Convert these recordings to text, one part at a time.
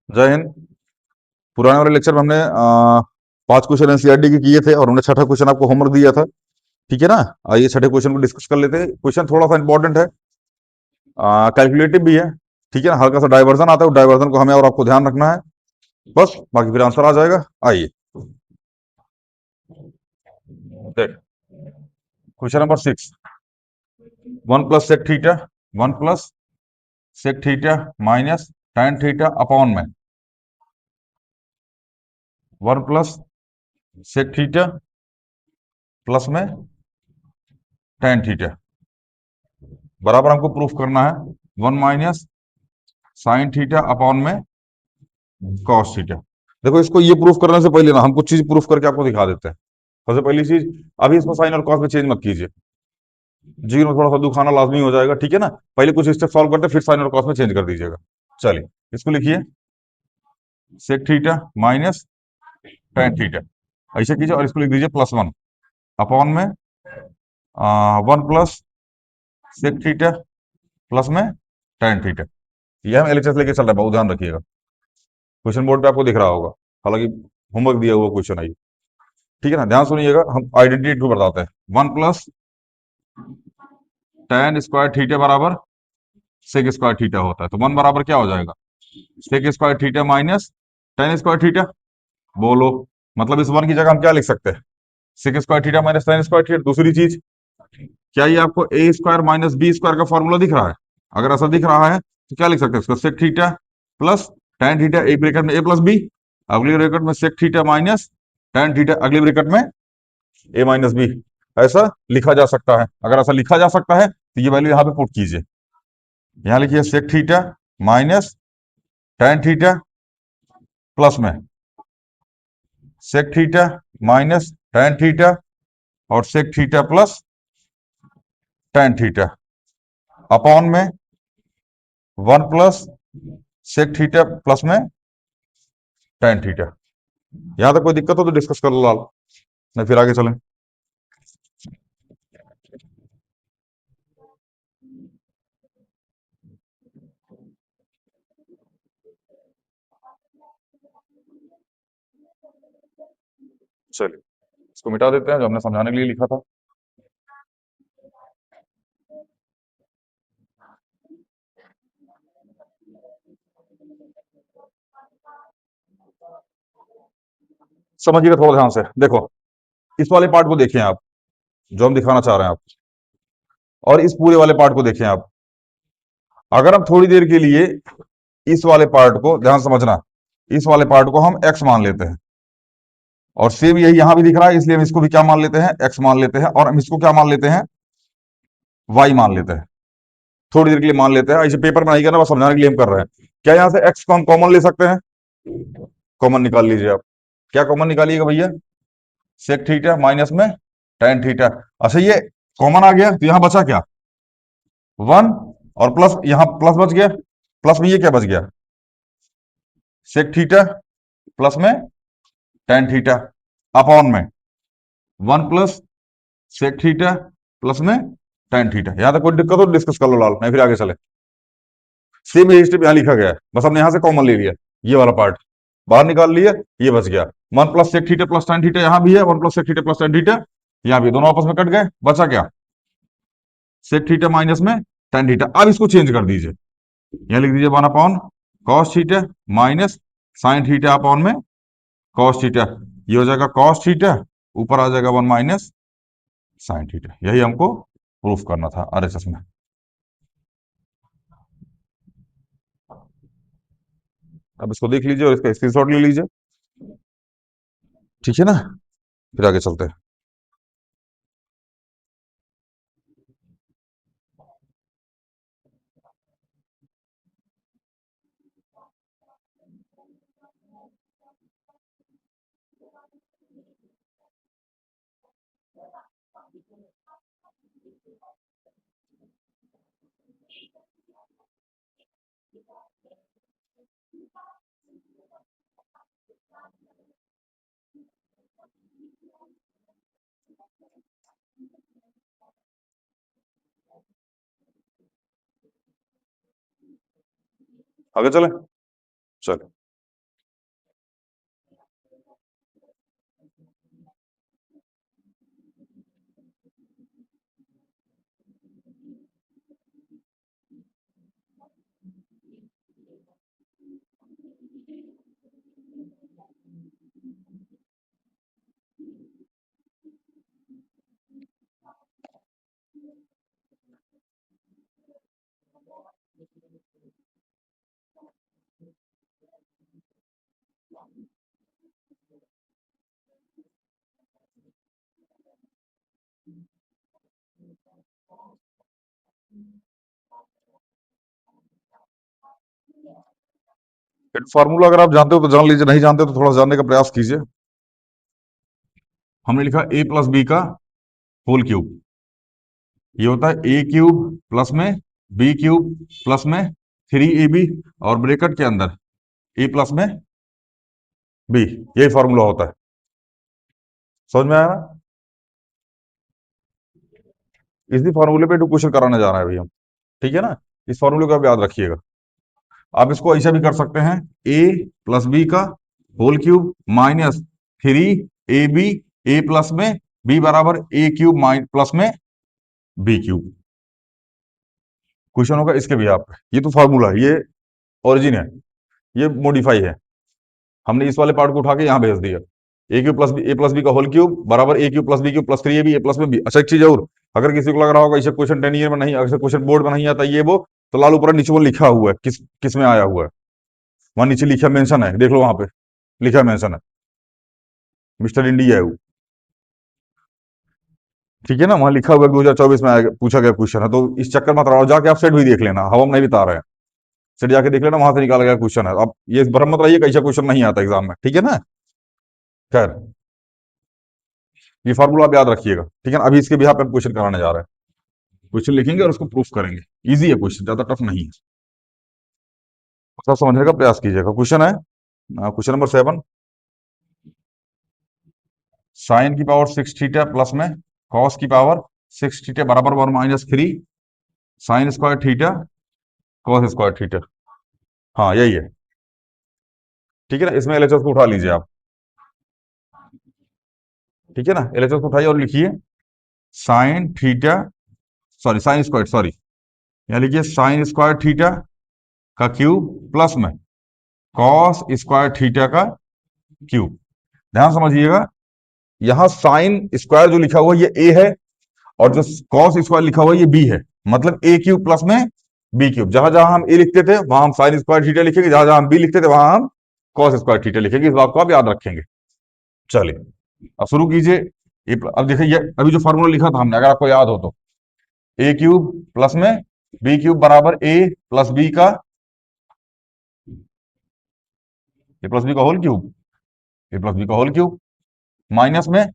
जय हिंद। पुराने वाले लेक्चर में हमने 5 क्वेश्चन एनसीईआरटी के किए थे और हमने छठा क्वेश्चन आपको होमवर्क दिया था। ठीक है ना। आइए छठे क्वेश्चन को डिस्कस कर लेते हैं। क्वेश्चन थोड़ा सा इंपॉर्टेंट है, कैलकुलेटिव भी है। ठीक है ना, हल्का सा डाइवर्जन आता है, उस डाइवर्जन को हमें और आपको ध्यान रखना है, बस बाकी फिर आंसर आ जाएगा। आइए देख, question number 6। 1 + sec theta, 1 + sec theta minus tan theta upon में 1 + sec थीटा प्लस में tan थीटा बराबर हमको प्रूफ करना है 1 - sin थीटा अपॉन में cos थीटा। देखो, इसको ये प्रूफ करने से पहले ना हम कुछ चीज प्रूफ करके आपको दिखा देते हैं। सबसे पहली चीज, अभी इसको साइन और कॉस में चेंज मत कीजिए, जीरो में थोड़ा सा दुखाना लाजमी हो जाएगा। ठीक है ना, पहले कुछ स्टेप सॉल्व करते फिर साइन और कॉस में चेंज कर दीजिएगा। चलिए इसको लिखिए, sec theta minus tan theta ऐसे कीजिए, और इसको लिख दीजिए +1 अपॉन में 1 + sec थीटा प्लस में tan थीटा। ये हम एलएचएस लेके चल रहे हैं, बहुत ध्यान रखिएगा। क्वेश्चन बोर्ड पे आपको दिख रहा होगा, हालांकि होमवर्क दिया हुआ क्वेश्चन है ये। ठीक है ना, ध्यान सुनिएगा, हम आइडेंटिटी टू बताते हैं। 1 + tan² थीटा बराबर sec² थीटा होता है, तो 1 बराबर क्या हो जाएगा, sec² theta minus tan² theta. बोलो, मतलब इस 1 की जगह हम क्या लिख सकते हैं, sec² theta minus tan² theta. दूसरी चीज, क्या ये आपको a² माइनस b² का फॉर्मूला दिख रहा है? अगर ऐसा दिख रहा है तो क्या लिख सकते हैं इसको, sec theta plus tan theta, एक ब्रैकेट में a प्लस b, अगली ब्रैकेट में sec theta minus tan theta, अगली ब्रैकेट में a माइनस बी। ऐसा लिखा जा सकता है। अगर ऐसा लिखा जा सकता है तो ये वैल्यू यहाँ पे पुट कीजिए, यहाँ लिखिए sec theta minus tan theta plus में sec theta minus tan theta और sec theta plus tan theta upon में 1 + sec थीटा प्लस में tan थीटा। यहां तक कोई दिक्कत हो तो डिस्कस कर लो लाल, नहीं फिर आगे चलें। चलिए इसको मिटा देते हैं, जो हमने समझाने के लिए लिखा था। समझिएगा थोड़ा ध्यान से, देखो इस वाले पार्ट को देखें आप, जो हम दिखाना चाह रहे हैं आप, और इस पूरे वाले पार्ट को देखें आप। अगर हम थोड़ी देर के लिए इस वाले पार्ट को, ध्यान समझना, इस वाले पार्ट को हम x मान लेते हैं, और सेम यही यहां भी दिख रहा है, इसलिए हम इसको भी क्या मान लेते हैं, x मान लेते हैं, और हम इसको क्या मान लेते हैं, y मान लेते हैं। थोड़ी देर के लिए मान लेते हैं, ऐसे पेपर में नहीं करना, बस समझाने के लिए हम कर रहे हैं। क्या यहां से x को हम कॉमन ले सकते हैं? कॉमन निकाल लीजिए आप। क्या कॉमन निकालिएगा भैया, सेक थीटा माइनस में tan थीटा। अच्छा, ये कॉमन आ गया तो यहां बचा क्या, 1, और प्लस, यहां प्लस बच गया, प्लस में ये क्या बच गया, सेक थीटा प्लस में tan थीटा अपॉन में 1 + sec थीटा प्लस में tan थीटा। यहां तक कोई दिक्कत हो डिस्कस कर लो लाल, मैं फिर आगे चले। सेम ये स्टेप यहां लिखा गया है, बस हमने यहां से कॉमन ले लिया, ये वाला पार्ट बाहर निकाल लिया, ये बच गया। 1 + sec theta plus tan theta यहां भी है, 1 + sec theta plus tan theta यहां भी, दोनों आपस में कट गए, बचा क्या, sec थीटा माइनस में tan थीटा। अब इसको चेंज कर दीजिए, यहां लिख दीजिए 1/cos theta minus sin theta upon में cos थीटा। ये हो जाएगा cos थीटा, ऊपर आ जाएगा 1 माइनस sin थीटा। यही हमको प्रूफ करना था आरएचएस में। अब इसको देख लीजिए और इसका स्क्रीनशॉट ले लीजिए। ठीक है ना, फिर आगे चलते हैं। आगे चलें, चलो। फार्मूला अगर आप जानते हो तो जान लीजिए, नहीं जानते तो थोड़ा जानने का प्रयास कीजिए। हमने लिखा ए प्लस बी का होल क्यूब, ये होता है ए क्यूब प्लस में बी क्यूब प्लस में 3ab और ब्रैकेट के अंदर ए प्लस में बी, यही फॉर्मूला होता है। समझ में आया ना? इसी फॉर्मूले पे क्वेश्चन कराने जा रहे हैं अभी हम, ठीक है ना? इस फॉर्मूले को आप याद रखिएगा। आप इसको ऐसा भी कर सकते हैं, ए प्लस बी का whole cube minus 3ab, A plus में बी बराबर ए क्यूब प्लस में बी क्यूब। क्वेश्चन होगा इसके भी आप, ये तो फॉर्मूला है, ये ओरिजिन है, ये मॉडिफाई है, हमने इस वाले पार्ट को उठा के यहाँ भेज दिया। ए प्लस बी का होल क्यूब बराबर A cube plus B cube plus 3ab A plus में बी। अच्छा एक चीज और, अगर किसी को लग रहा होगा इसे क्वेश्चन 10 ईयर में नहीं, अगर क्वेश्चन बोर्ड में नहीं आता ये वो, तो लाल ऊपर नीचे वो लिखा हुआ है, किस किस में आया हुआ है, वहां नीचे लिखा मेंशन है, देख लो वहां पे लिखा मेंशन है, मिस्टर इंडिया है वो, ठीक है ना? वहां लिखा हुआ है 2024 में आया, पूछा गया क्वेश्चन है, तो इस चक्कर में मत रहो, जाके आप सेट भी देख लेना, हवा में नहीं बता रहे हैं, सेट जाके देख लेना, वहां से निकाला गया क्वेश्चन है। अब ये भ्रम मत रहिए कैसा क्वेश्चन नहीं आता एग्जाम में, ठीक है ना? खैर, ये फॉर्मूला आप याद रखिएगा, ठीक है ना? अभी इसके भी आप क्वेश्चन कराने जा रहे हैं, क्वेश्चन लिखेंगे और उसको प्रूफ करेंगे। इजी है क्वेश्चन, ज्यादा टफ नहीं है, सब समझने का प्रयास कीजिएगा। क्वेश्चन है क्वेश्चन नंबर 7, साइन की पावर 6 थीटा प्लस में कॉस की पावर 6 थीटा बराबर 1 - 3 sine square theta cos square theta. हाँ यही है, ठीक है ना? इसमें एलएचएस को उठा लीजिए आप, ठीक है ना? एलएचएस को उठाइए और लिखिए sine theta, sorry sine square, sorry यहाँ लिखिए साइन स्क्वायर थीटा का क्यूब प्लस में कॉस स्क्वायर थीटा का क्यूब। ध्यान समझिएगा, यहां साइन स्क्वायर जो लिखा हुआ है ये ए है, और जो कॉस स्क्वायर लिखा हुआ है ये बी है, मतलब ए क्यूब प्लस में बी क्यूब। जहां जहां हम ए लिखते थे वहां हम साइन स्क्वायर थीटा लिखेंगे, जहां जहां हम बी लिखते थे वहां हम कॉस स्क्वायर थीटा लिखेंगे, इस बात को आप याद रखेंगे। चलिए अब शुरू कीजिए। अब देखिए ये अभी जो फॉर्मूला लिखा था हमने, अगर आपको याद हो तो, ए क्यूब प्लस में बी क्यूब बराबर ए प्लस बी का, ए प्लस बी का होल क्यूब, ए प्लस बी का होल क्यूब माइनस में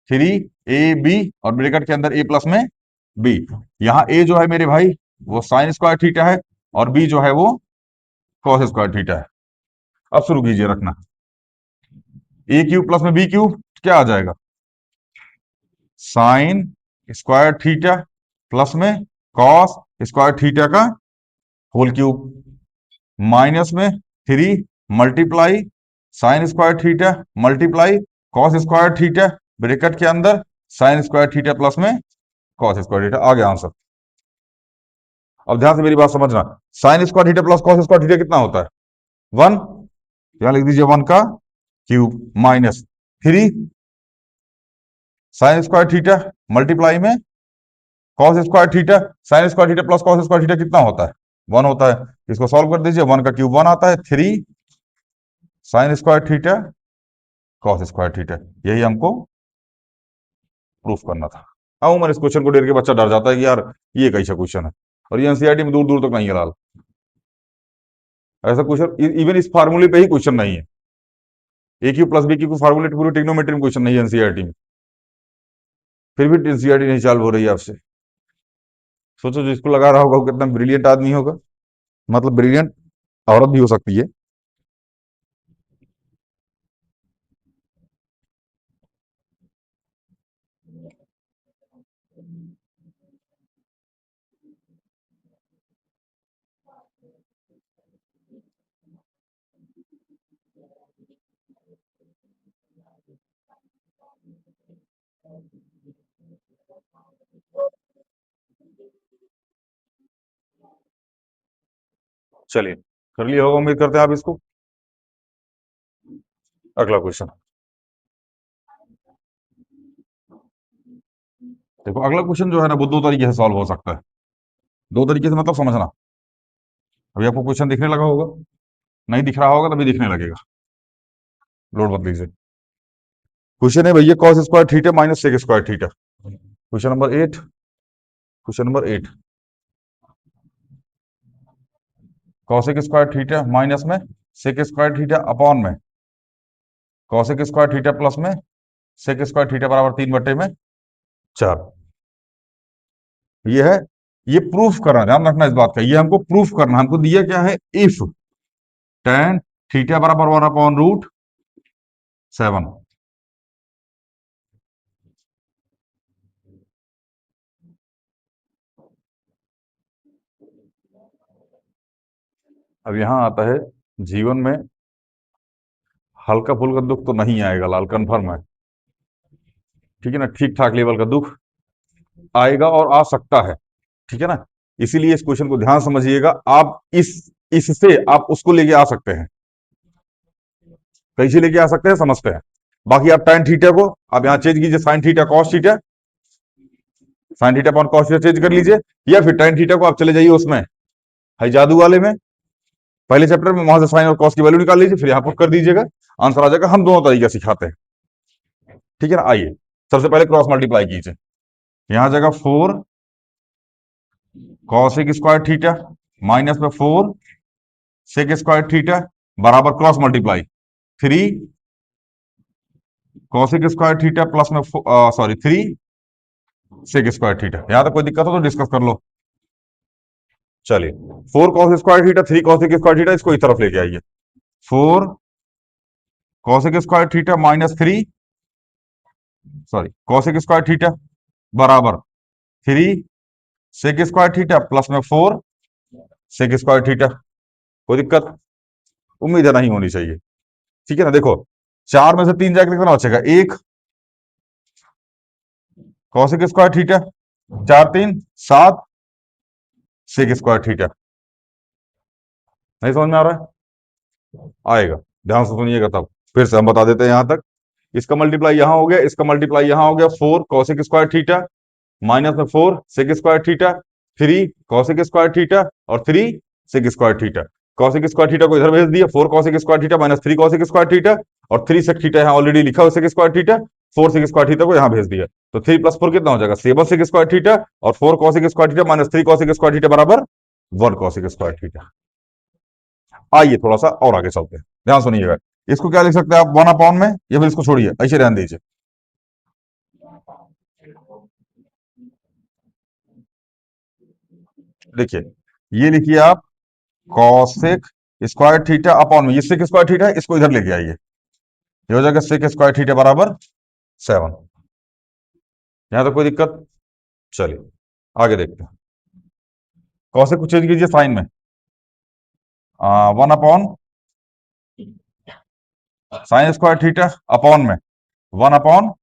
3ab और ब्रैकेट के अंदर ए प्लस में बी। यहाँ ए जो है मेरे भाई वो साइन स्क्वायर थीटा है, और बी जो है वो कॉस स्क्वायर थीटा है। अब शुरू कीजिए रखना, ए क्यूब प्लस में बी क्यूब क्या आ जाएगा, साइन स्क्वायर थीटा प्लस में कॉस स्क्वायर थीटा का होल क्यूब माइनस में 3 sine square theta multiply cos square theta bracket के अंदर साइन स्क्वायर थीटा प्लस में कॉस स्क्वायर थीटा। आ गया आंसर। अब ध्यान से मेरी बात समझना, sign square theta plus cos square theta कितना होता है, 1, यहां लिख दीजिए 1 का cube minus 3 sine square theta multiply में cos square theta, sine square theta plus cos square theta कितना होता है, 1 होता है। इसको सॉल्व कर दीजिए, 1 का क्यूब 1 आता है, 3 sine square theta cos square theta, यही हमको प्रूफ करना था। अब उम्र इस क्वेश्चन को देख के बच्चा डर जाता है कि यार ये कैसा क्वेश्चन है, और ये एनसीईआरटी में दूर दूर तक नहीं है लाल, ऐसा क्वेश्चन इवन इस फार्मूले पे ही क्वेश्चन नहीं है, ए क्यू प्लस बी क्यू फार्मूले पूरी ट्रिग्नोमेट्री में क्वेश्चन नहीं है एनसीईआरटी में, फिर भी एनसीईआरटी नहीं चालू हो रही है आपसे। सोचो जो इसको लगा रहा होगा वो कितना ब्रिलियंट आदमी होगा, मतलब ब्रिलियंट औरत भी हो सकती है। चलिए कर लिया होगा उम्मीद करते हैं आप इसको। अगला क्वेश्चन देखो, अगला क्वेश्चन जो है ना वो दो तरीके से सॉल्व हो सकता है, दो तरीके से मतलब समझना। अभी आपको क्वेश्चन दिखने लगा होगा, नहीं दिख रहा होगा तभी दिखने लगेगा, लोड मत लीजिए। क्वेश्चन है भैया cos square theta minus sec square theta, question number 8, question number 8, cosec square theta minus में सेक स्क्वायर थीटा अपॉन में कॉसेक स्क्वायर थीटा प्लस में सेक स्क्वायर थीटा बराबर 3/4। ये है, ये प्रूफ करना, ध्यान रखना इस बात का, ये हमको प्रूफ करना, हमको दिया क्या है, इफ tan थीटा बराबर 1/√7। अब यहां आता है, जीवन में हल्का फुल्का दुख तो नहीं आएगा लाल, कंफर्म है, ठीक है ना, ठीक ठाक लेवल का दुख आएगा और आ सकता है, ठीक है ना। इसीलिए इस क्वेश्चन को ध्यान समझिएगा, आप इससे आप उसको लेके आ सकते हैं, कैसे लेके आ सकते हैं समझते हैं। बाकी आप tan थीटा को आप यहां चेंज कीजिए, sin theta cos theta, sin theta upon cos theta change कर लीजिए, या फिर tan थीटा को आप चले जाइए उसमें है जादू वाले में, पहले चैप्टर में, वहां से साइन और कॉस की वैल्यू निकाल लीजिए, फिर यहां पुट कर दीजिएगा, आंसर आ जाएगा। हम दोनों तरीके सिखाते हैं, ठीक है ना। आइए सबसे पहले क्रॉस मल्टीप्लाई कीजिए, यहां आ जाएगा 4 कॉसेक स्क्वायर थीटा माइनस में 4 सेक स्क्वायर थीटा बराबर cross multiply 3 cosec square theta plus में 3 सेक स्क्वायर थीटा। यहां तक कोई दिक्कत हो तो डिस्कस कर लो। चलिए 4 cos square theta 3 cosec square theta, इसको इस तरफ लेके आइए, 4 cosec square theta minus 3 cosec square theta बराबर 3 सेक स्क्वायर थीटा प्लस में 4 सेक स्क्वायर थीटा। कोई दिक्कत उम्मीद है नहीं होनी चाहिए, ठीक है ना। देखो 4 में से 3 जाकर कितना बचेगा, 1 cosec square theta, 4 3 7 sec square theta. नहीं समझ में आ रहा है, आएगा, ध्यान से सुनिएगा तब, फिर से हम बता देते हैं। यहां तक इसका मल्टीप्लाई यहां हो गया, इसका मल्टीप्लाई यहां हो गया, 4 कॉसेक स्क्वायर थीटा माइनस में 4 sec square theta, 3 cosec square theta और 3 sec square theta. Cosec square theta को इधर भेज दिया, 4 cosec square theta minus 3 cosec square theta, और 3 सेक थीटा यहाँ ऑलरेडी लिखा हुआ sec square theta, 4 sec square theta को यहाँ भेज दिया, तो 3 + 4 कितना हो जाएगा, 7 सेक स्क्वायर थीटा, और 4 cosec square theta minus 3 cosec square theta बराबर 1 कॉसेक स्क्वायर थीटा। आइए थोड़ा सा और आगे चलते हैं, ध्यान सुनिएगा। इसको क्या लिख सकते हैं आप, 1/, में, या फिर इसको छोड़िए ऐसे रहने दीजिए। देखिए ये लिखिए आप कॉसेक स्क्वायर थीटा अपॉन में, ये सेक स्क्वायर थीटा है, इसको इधर लेके आइए, ये हो जाएगा सेक स्क्वायर थीटा बराबर 7। यहां तो कोई दिक्कत, चलिए आगे देखते हैं। कॉसेक को चेंज कीजिए साइन में, 1/, साइन स्क्वायर थीटा अपॉन में 1/,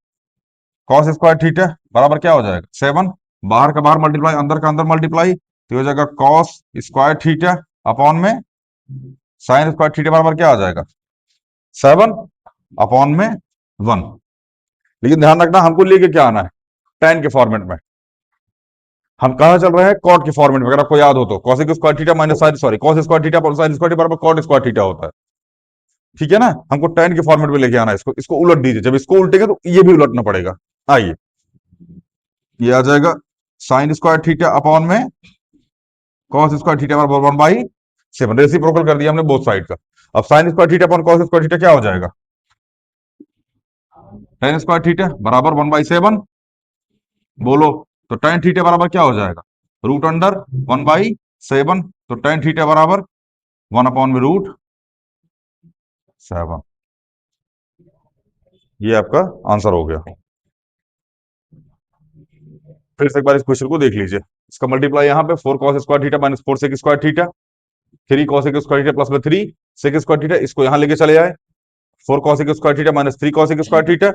कॉस स्क्वायर थीटा बराबर क्या हो जाएगा, 7। बाहर का बाहर मल्टीप्लाई, अंदर का अंदर मल्टीप्लाई, तो हो जाएगा कॉस स्क्वायर थीटा अपॉन में साइन स्क्वायर थीटा बराबर क्या आ जाएगा, 7/1। लेकिन ध्यान रखना, हमको लेके क्या आना है, tan के फॉर्मेट में। हम कहा चल रहे हैं, कॉट के फॉर्मेट में, अगर आपको याद हो तो cosec square theta minus cos square theta sine square theta बराबर कॉट स्क्वायर थीटा होता है, ठीक है ना। हमको tan के फॉर्मेट में लेके आना है, इसको उलट दीजिए, जब इसको उल्टेंगे तो ये भी उलटना पड़ेगा। आइए ये आ जाएगा साइन स्क्वायर थीटा अपॉन में कॉस स्क्वायर थीटा बराबर 1/7, रेसिप्रोकल कर दिया हमने बोथ साइड का। अब sign square theta upon cos square theta क्या हो जाएगा, tan स्क्वायर थीटा बराबर 1/7, बोलो, तो tan थीटा बराबर क्या हो जाएगा, √1/7, तो tan थीटा बराबर 1/√7। ये आपका आंसर हो गया। फिर से एक बार इस क्वेश्चन को देख लीजिए, इसका मल्टीप्लाई यहाँ पे 4 cos square theta minus 4 sec square theta, 3 cosec square theta plus में 3 सेक स्क्वायर थीटा, इसको यहाँ लेके चले आए, 4 cosec square theta minus 3 cosec square theta,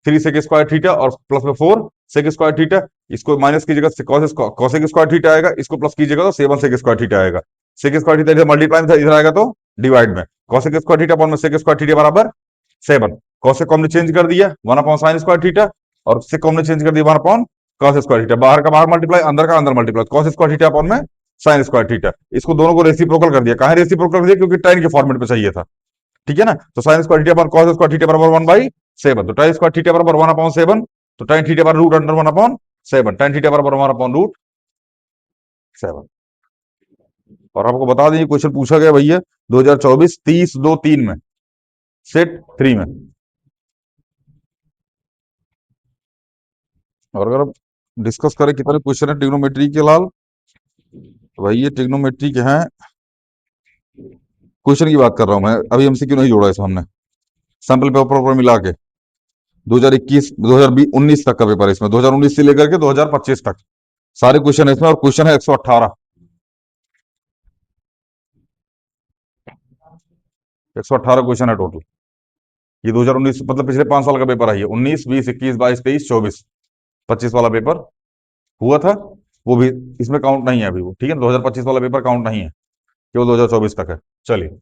3 sec square theta और प्लस में 4 सेक स्क्वायर थीटा, इसको माइनस कीजिएगा, कॉसेक स्क्वायर थीटा आएगा, इसको प्लस कीजिएगा तो 7 सेक स्क्वायर थीटा आएगा। सेक स्क्वायर थीटा इधर मल्टीप्लाई में था, इधर आएगा तो डिवाइड में, कॉसेक स्क्वायर थीटा अपॉन में सेक स्क्वायर थीटा बराबर 7। कॉसेक को हमने चेंज कर दिया 1/sin स्क्वायर थीटा, और सेक को हमने चेंज कर दिया 1/cos स्क्वायर थीटा, बाहर का बाहर मल्टीप्लाई, अंदर का अंदर multiply, cos square theta upon में साइन स्क्वायर थीटा, इसको दोनों को रेसिप्रोकल कर दिया। कहां रेसिप्रोकल कर दिया, क्योंकि tan के फॉर्मेट पे चाहिए था, ठीक है ना। तो sign square theta upon cos square theta बराबर 1/7, तो tan स्क्वायर थीटा बराबर 1/7, तो tan थीटा बराबर √1/7, tan थीटा बराबर 1/√7। और आपको बता दें क्वेश्चन पूछा गया भैया 2024 30/2/3 में, सेट 3 में। और अगर आप डिस्कस करें कितने क्वेश्चन है ट्रिग्नोमेट्री के लाल, तो भाई ये ट्रिग्नोमेट्री के हैं, क्वेश्चन की बात कर रहा हूं मैं, अभी एमसीक्यू नहीं जोड़ा इसमें हमने, सैंपल पेपर पर मिला के 2021 2019 तक का पेपर है इसमें, 2019 से लेकर के 2025 तक सारे क्वेश्चन है इसमें, और क्वेश्चन है 118, 118 क्वेश्चन है टोटल। ये 2019 मतलब पिछले 5 साल का पेपर है, ये 19 20 21 22 23 24 25 वाला पेपर हुआ था, वो भी इसमें काउंट नहीं है अभी वो, ठीक है, 2025 वाला पेपर काउंट नहीं है, केवल 2024 तक है। चलिए,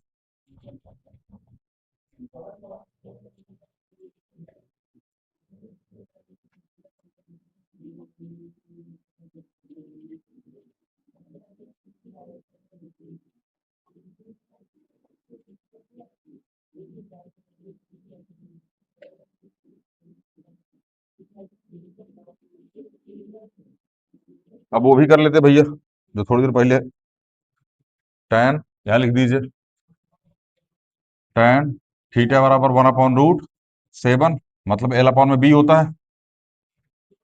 अब वो भी कर लेते भैया जो थोड़ी देर पहले, tan, यहां लिख दीजिए, tan थीटा बराबर 1/√7, मतलब एल अपॉन में बी होता है,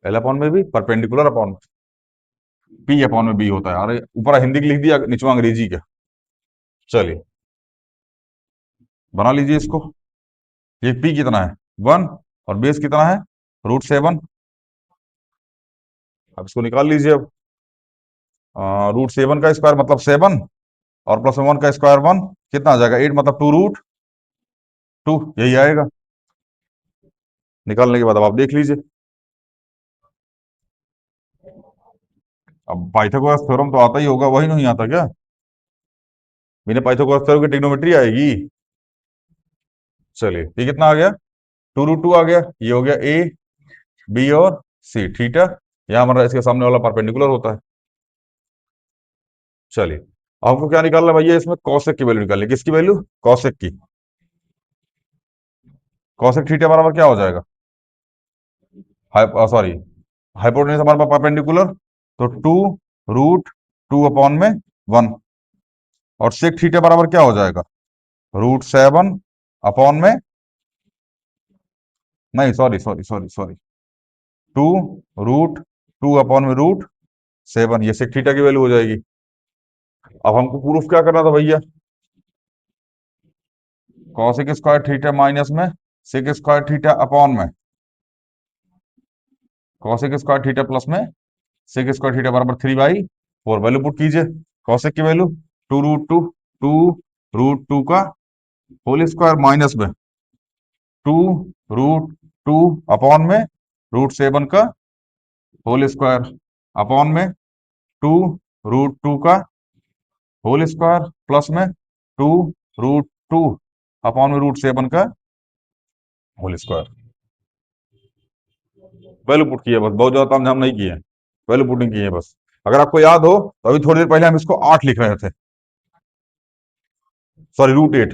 एल अपॉन में B perpendicular upon P upon में बी होता है। अरे ऊपर हिंदी की लिख दिया, नीचे अंग्रेजी का। चलिए बना लीजिए इसको, ये पी कितना है 1, और बेस कितना है √7, अब इसको निकाल लीजिए। अब √7 का स्क्वायर मतलब 7, और +1 का स्क्वायर 1, कितना आ जाएगा 8, मतलब 2√2, यही आएगा। निकालने के बाद अब आप देख लीजिए, अब पाइथागोरस थ्योरम तो आता ही होगा, वही नहीं आता क्या, बिना पाइथागोरस थ्योरम की ट्रिग्नोमेट्री आएगी। चलिए ये कितना आ गया, 2√2 आ गया, ये हो गया ए बी और सी, थीटा, यहाँ हमारा इसके सामने वाला परपेंडिकुलर होता है। चलिए अब हमको क्या निकालना है भैया, इसमें कॉसेक की वैल्यू निकालनी है, किसकी वैल्यू, कॉसेक की। कॉसेक थीटा बराबर क्या हो जाएगा, सॉरी, हाइपोटेन्यूज हमारे पास परपेंडिकुलर, तो 2√2 अपॉन में 1, और सेक थीटा बराबर क्या हो जाएगा, √7 अपॉन में, नहीं sorry sorry sorry sorry, 2√2 upon में √7, ये सेक थीटा की वैल्यू हो जाएगी। अब हमको प्रूफ क्या करना था भैया, कॉसेक स्क्वायर थीटा माइनस में सेक स्क्वायर थीटा अपॉन में कॉसेक स्क्वायर थीटा प्लस में सेक स्क्वायर थीटा बराबर 3/4, वैल्यू पुट कीजिए, कॉसेक की वैल्यू 2√2 का होल स्क्वायर माइनस में 2√2 अपॉन में √7 का होल स्क्वायर, अपॉन में 2√2 का होल स्क्वायर, प्लस में 2√2 अपॉन में √7 का होल स्क्वायर। वैल्यू पुट किए बस, बहुत ज्यादा तामझाम नहीं किए, वैल्यू पुटिंग की है बस। अगर आपको याद हो तो अभी थोड़ी देर पहले हम इसको 8 लिख रहे थे, सॉरी √8,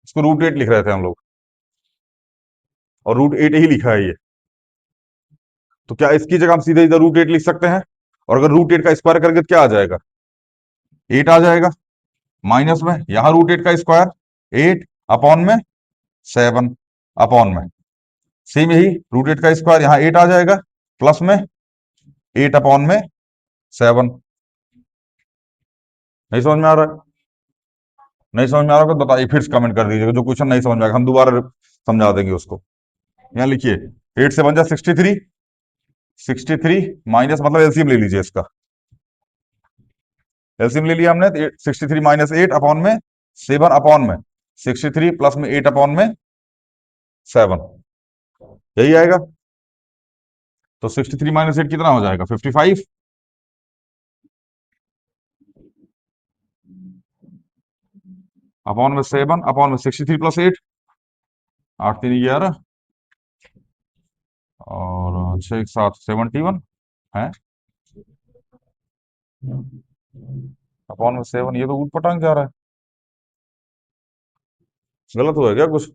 इसको √8 लिख रहे थे हम लोग, और √8 ही लिखा है ये, तो क्या इसकी जगह हम सीधे इधर √8 लिख सकते हैं, और अगर √8 का स्क्वायर करके तो क्या आ जाएगा, 8 आ जाएगा, माइनस में यहां √8 का स्क्वायर 8 अपॉन में 7 अपॉन में, सेम यही √8 का स्क्वायर यहाँ 8 आ जाएगा, प्लस में 8 अपॉन में 7। नहीं समझ में आ रहा है, नहीं समझ में आ रहा होगा तो बताइए, फिर से कमेंट कर दीजिएगा, जो क्वेश्चन नहीं समझ में आएगा हम दोबारा समझा देंगे उसको। यहाँ लिखिए, 8 से बन जा 63, 63 माइनस, मतलब एलसीएम ले लीजिए इसका, एलसीएम ले लिया हमने, 63 माइनस 8 अपॉन में 7 अपॉन में 63 प्लस में 8 अपॉन में 7, यही आएगा। तो 63 माइनस 8 कितना हो जाएगा 55, अपॉन में 7 अपॉन में 63 प्लस 8, 8 3 11, और 6 7 71 है, अपॉन में 7, ये तो ऊट पटांग जा रहा है, गलत हुआ है क्या कुछ,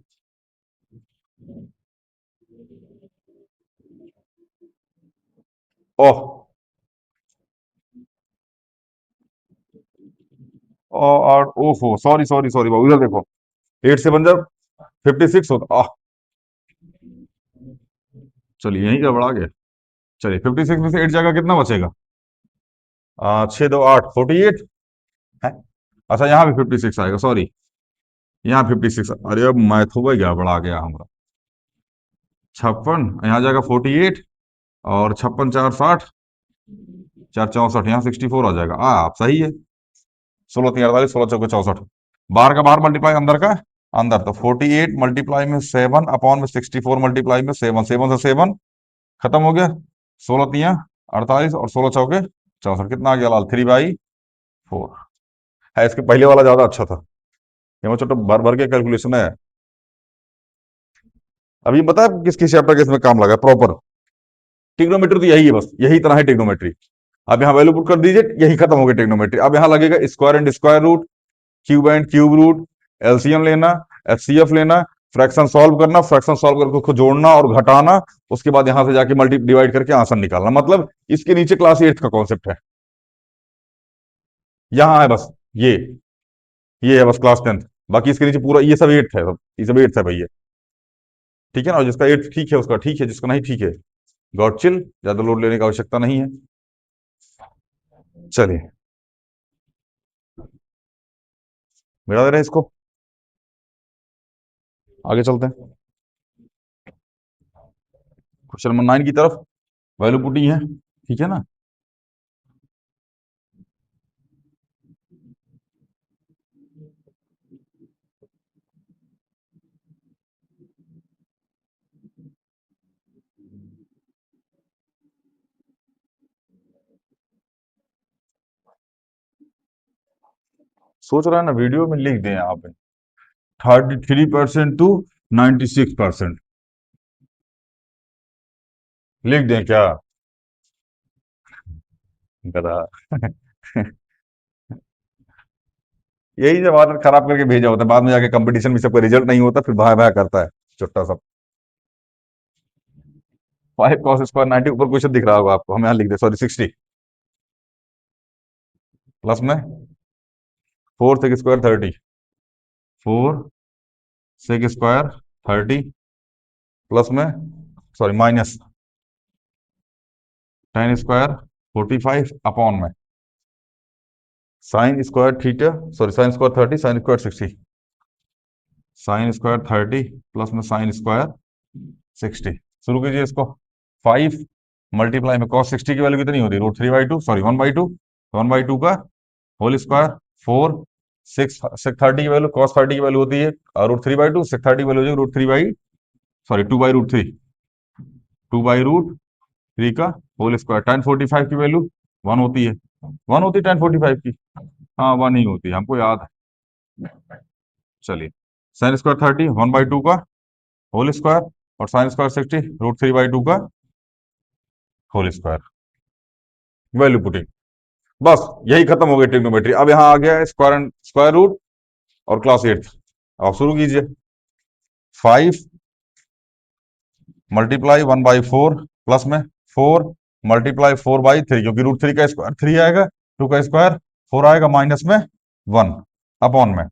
ओह, और ओफो, सॉरी सॉरी सॉरी बाबू, इधर देखो। 8 7 जब 56 होता। चलिए यहीं गड़बड़ा गया। चलिए 56 में से 8 जाएगा, कितना बचेगा? 6 2 8, 48 है। अच्छा यहाँ भी 56 आएगा, सॉरी, यहाँ 56। अरे अब मैथ हो गया, बड़ा गया हमारा। 56 यहाँ जाएगा 48, और 56 4 60, 4 64, यहाँ 64 आ जाएगा। आप सही है। 16 3 48, 16 चौके 64। बाहर का बाहर मल्टीप्लाई, अंदर का अंदर, तो 48 मल्टीप्लाई में 7 अपॉन में 64 मल्टीप्लाई में 7, 7 से 7 खत्म हो गया। 16 तिया 48 और 16 चौके 64, कितना आ गया लाल? 3/4 है। इसके पहले वाला ज्यादा अच्छा था। ये मैं छोटा भर भर के कैलकुलेशन है। अभी बता किस किस चैप्टर के इसमें काम लगा प्रॉपर। टिग्नोमेट्री तो यही है, बस यही तरह है टिग्नोमेट्री। अब यहाँ वैल्यू पुट कर दीजिए, यही खत्म हो गया टिग्नोमेट्री। अब यहाँ लगेगा square and square root, cube and cube root, LCM लेना, एचसीएफ लेना, फ्रैक्शन सॉल्व करना, फ्रैक्शन सॉल्व करके उसको जोड़ना और घटाना, उसके बाद यहां से जाके मल्टी डिवाइड करके आंसर निकालना। मतलब इसके नीचे क्लास 8 का कॉन्सेप्ट है, यहां है बस ये है बस क्लास 10। बाकी इसके नीचे पूरा ये सब 8 है, ये सब 8 है भैया। ठीक है ना? और जिसका 8 ठीक है उसका ठीक है, जिसका नहीं ठीक है गॉड चिल, ज्यादा लोड लेने की आवश्यकता नहीं है। चलिए मिला दे रहे हैं इसको, आगे चलते हैं क्वेश्चन नंबर 9 की तरफ। वैल्यू पुटिंग है, ठीक है ना? सोच रहा है ना वीडियो में लिख दें आप 33% टू 96%, लिख दें क्या? गधा। यही जब आदत खराब करके भेजा होता है, बाद में जाके कंपटीशन में सबका रिजल्ट नहीं होता, फिर भाया भाया करता है चुट्टा सब। 5 cos² 90, ऊपर क्वेश्चन दिख रहा होगा आपको, हम यहाँ लिख दे, सॉरी 60, प्लस में 4 sec² 30, 4 sec² 30, प्लस में सॉरी माइनस 10² 45 अपॉन में sin² theta, sorry sin² 30, sin² 60, sin² 30 plus में sin² 60। शुरू कीजिए इसको। 5 मल्टीप्लाई में cos 60 की वैल्यू कितनी होती है? √3/2, सॉरी 1/2, 1/2 का होल स्क्वायर। 4 6 30 की वैल्यू, cos 30 की वैल्यू होती है √3/2, sec 30 की वैल्यू हो जाएगी √3 बाई, सॉरी 2/√3, 2/√3 का होल स्क्वायर। tan 45 की वैल्यू 1 होती है, 1 होती है tan 45 की। हाँ 1 ही होती है, हमको याद है। चलिए sin² 30 1/2 का होल स्क्वायर, और sin² 60 √3/2 का होल स्क्वायर। वैल्यू पुटिंग, बस यही खत्म हो गई ट्रिग्नोमेट्री। अब यहाँ आ गया स्क्वायर एंड स्क्वायर रूट और क्लास 8। आप शुरू कीजिए। 5 मल्टीप्लाई 1/4 प्लस में 4 मल्टीप्लाई 4/3, क्योंकि √3 का स्क्वायर 3 आएगा, 2 का स्क्वायर 4 आएगा, माइनस में 1 अपॉन में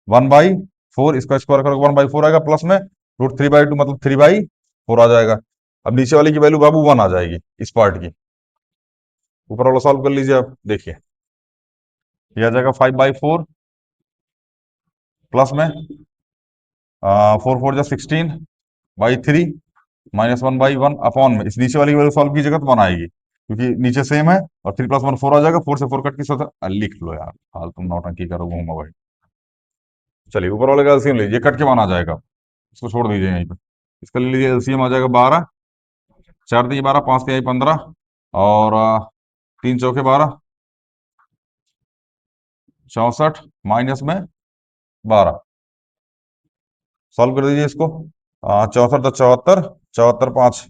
1/4, इसका स्क्वायर करोगे 1/4 आएगा, प्लस में √3/2 मतलब 3/4 आ जाएगा। अब नीचे वाली की वैल्यू बाबू 1 आ जाएगी इस पार्ट की। ऊपर वाला सॉल्व कर लीजिए आप, देखिए यह आ जाएगा 5/4 प्लस में 4 4 जा 16/3 -1/1 अपॉन में, इस नीचे वाली वैल्यू सॉल्व कीजिएगा तो 1 आएगी, क्योंकि नीचे सेम है, और 3 + 1 4 आ जाएगा। 4 से 4 कट की सतह लिख लो यार, हाल तुम नौटंकी करो घूमा भाई। चलिए ऊपर वाले का एलसीएम लीजिए, कट के 1 आ जाएगा, इसको छोड़ दीजिए यहीं पे। इसका ले लीजिए एलसीएम, आ जाएगा 12, 4 × 12, 5 × 15, और 3 चौके 12, 64 माइनस में 12। सॉल्व कर दीजिए इसको। 64 तो 74, 74 5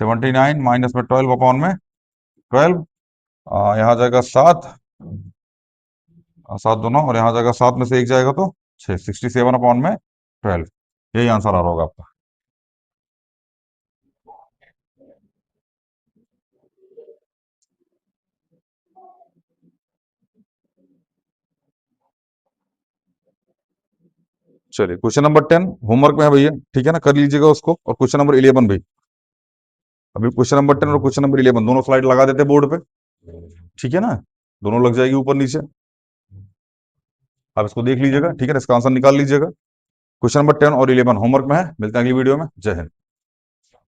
79, माइनस में 12 अपॉन में 12, यहाँ जाएगा 7, 7 दोनों, और यहाँ जाएगा 7 में से 1 जाएगा तो 6, 67 अपॉन में 12। यही आंसर आ रहा होगा आपका। चलिए क्वेश्चन नंबर 10 होमवर्क में है भैया, ठीक है ना, कर लीजिएगा उसको। और क्वेश्चन नंबर 11 भी, अभी क्वेश्चन नंबर 10 और क्वेश्चन नंबर 11 दोनों स्लाइड लगा देते बोर्ड पे, ठीक है ना, दोनों लग जाएगी ऊपर नीचे। आप इसको देख लीजिएगा, ठीक है ना, इसका आंसर निकाल लीजिएगा। क्वेश्चन नंबर 10 और 11 होमवर्क में है। मिलते हैं अगली वीडियो में। जय हिंद।